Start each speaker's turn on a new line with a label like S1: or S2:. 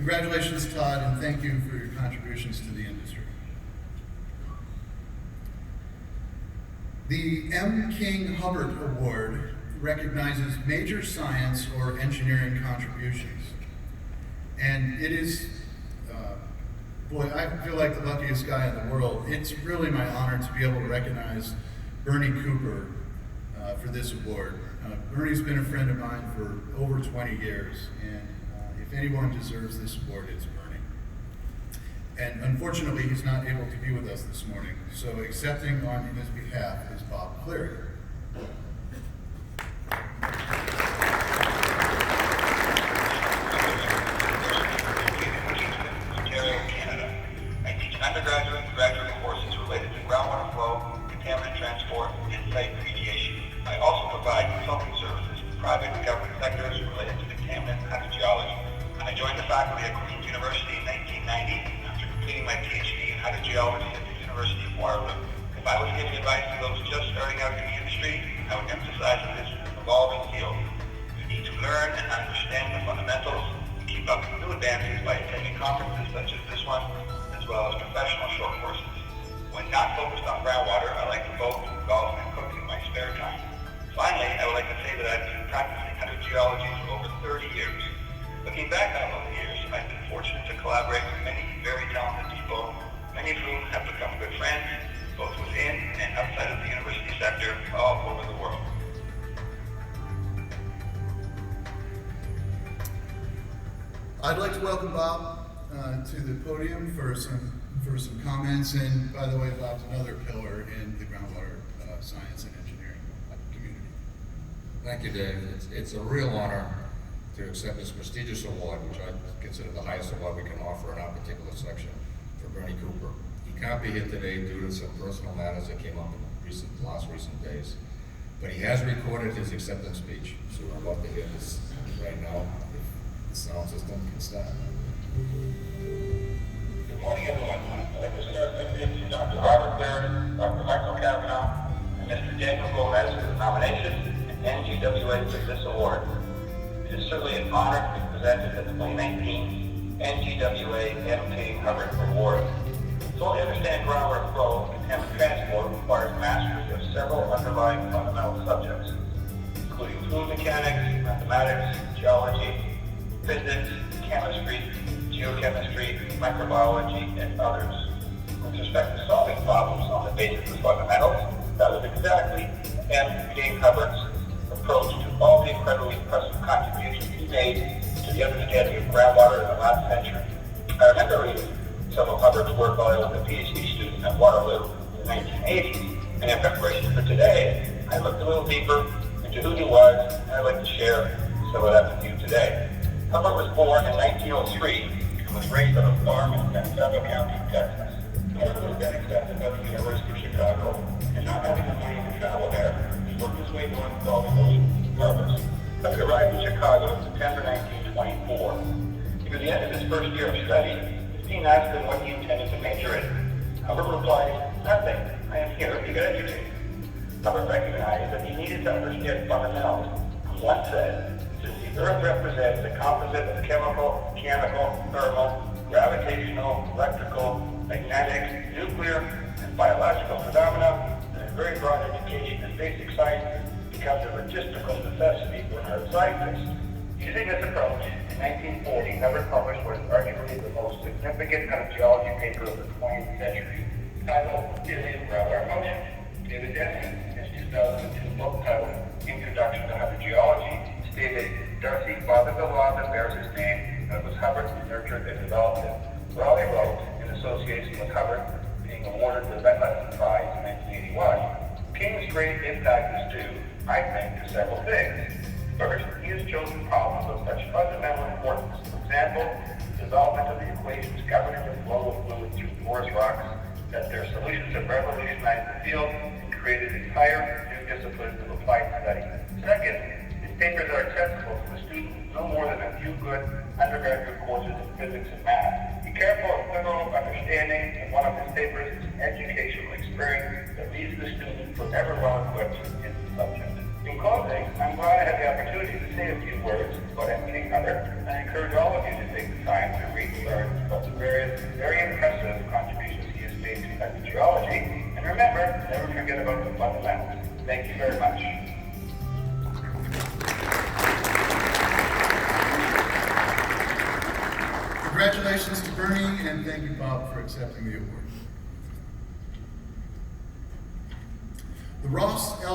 S1: Congratulations, Todd, and thank you for your contributions to the industry. The M. King Hubbard Award recognizes major science or engineering contributions. And it is, boy, I feel like the luckiest guy in the world. It's really my honor to be able to recognize Bernie Cooper for this award. Bernie's been a friend of mine for over 20 years, and if anyone deserves this award, it's Bernie. And unfortunately, he's not able to be with us this morning, so accepting on his behalf is Bob Cleary.
S2: Undergraduate and graduate courses related to groundwater flow, contaminant transport, and site remediation. I also provide consulting services to private and government sectors related to contaminant hydrogeology. I joined the faculty at Queen's University in 1990 after completing my PhD in hydrogeology at the University of Waterloo. If I was giving advice to those just starting out in the industry, I would emphasize that this is an evolving field. You need to learn and understand the fundamentals and keep up with new advances by attending conferences such as this one, as well as professional short courses. When not focused on groundwater, I like to boat, golf, and cook in my spare time. Finally, I would like to say that I've been practicing hydrogeology for over 30 years. Looking back on those years, I've been fortunate to collaborate with many very talented people, many of whom have become good friends, both within and outside of the university sector, all over the world.
S1: I'd like to welcome Bob to the podium for some comments, and by the way, Bob's another pillar in the groundwater science and engineering community.
S3: Thank you, Dave. It's a real honor to accept this prestigious award, which I consider the highest award we can offer in our particular section, for Bernie Cooper. He can't be here today due to some personal matters that came up in the last recent days, but he has recorded his acceptance speech, so we're about to hear this right now. If the sound system can start.
S2: Good morning, everyone. I'd like to start by thanking Dr. Robert Cleary, Dr. Michael Cavanaugh, and Mr. Daniel Gomez for the nomination and NGWA for this award. It is certainly an honor to be presented at the 2019 NGWA M. King Hubbard Award. To fully understand groundwater flow and contaminant transport requires mastery of several underlying fundamental subjects, including fluid mechanics, mathematics, geology, physics, chemistry, geochemistry, microbiology, and others. With respect to solving problems on the basis of fundamentals, that was exactly M. King Hubbard's approach to all the incredibly impressive contributions he made to the understanding of groundwater in the last century. I remember reading some of Hubbard's work while I was a PhD student at Waterloo in the 1980s, and in preparation for today, I looked a little deeper into who he was, and I'd like to share some of that with you today. Hubbard was born in 1903 and was raised on a farm in San Diego County, Texas. Hubbard was then accepted by the University of Chicago, and not having the money to travel there, he worked his way north to Gulf Coast, Columbus. Hubbard arrived in Chicago in September 1924. Near the end of his first year of study, his dean asked him what he intended to major in. Hubbard replied, "Nothing. I am here to get educated." Hubbard recognized that he needed to understand fundamentals. One said, "Since the Earth represents a composite of chemical, mechanical, thermal, gravitational, electrical, magnetic, nuclear, and biological phenomena, and a very broad education in basic sciences becomes a logistical necessity for hard scientists." Using this approach, in 1940, Hubbard published what is arguably the most significant hydrogeology paper of the 20th century, titled Theory of Groundwater Motion. David Denny, in his 2002 book titled Introduction to Hydrogeology, stated, "Darcy fathered the law that bears his name, and it was Hubbard who nurtured and developed it." Raleigh wrote, in association with Hubbard, being awarded the Bentley Prize in 1981. King's great impact is due, I think, to several things. First, he has chosen problems of such fundamental importance. For example, the development of the equations governing the flow of fluid through porous rocks, that their solutions have revolutionized the field and created entire new disciplines of applied study. Second, his papers are accessible to a student with no more than a few good undergraduate courses in physics and math. Be careful and thorough understanding in one of his papers is an educational experience that leaves the student forever well equipped in the subject. In closing, I'm glad I had the opportunity to say a few words about M. King Hubbard, and I encourage all of you to take the time to read Berg about the various very impressive contributions he has made to hydrogeology. And remember, never forget about the fundamentals. Thank you very much.
S1: Congratulations to Bernie, and thank you, Bob, for accepting the award. The Ross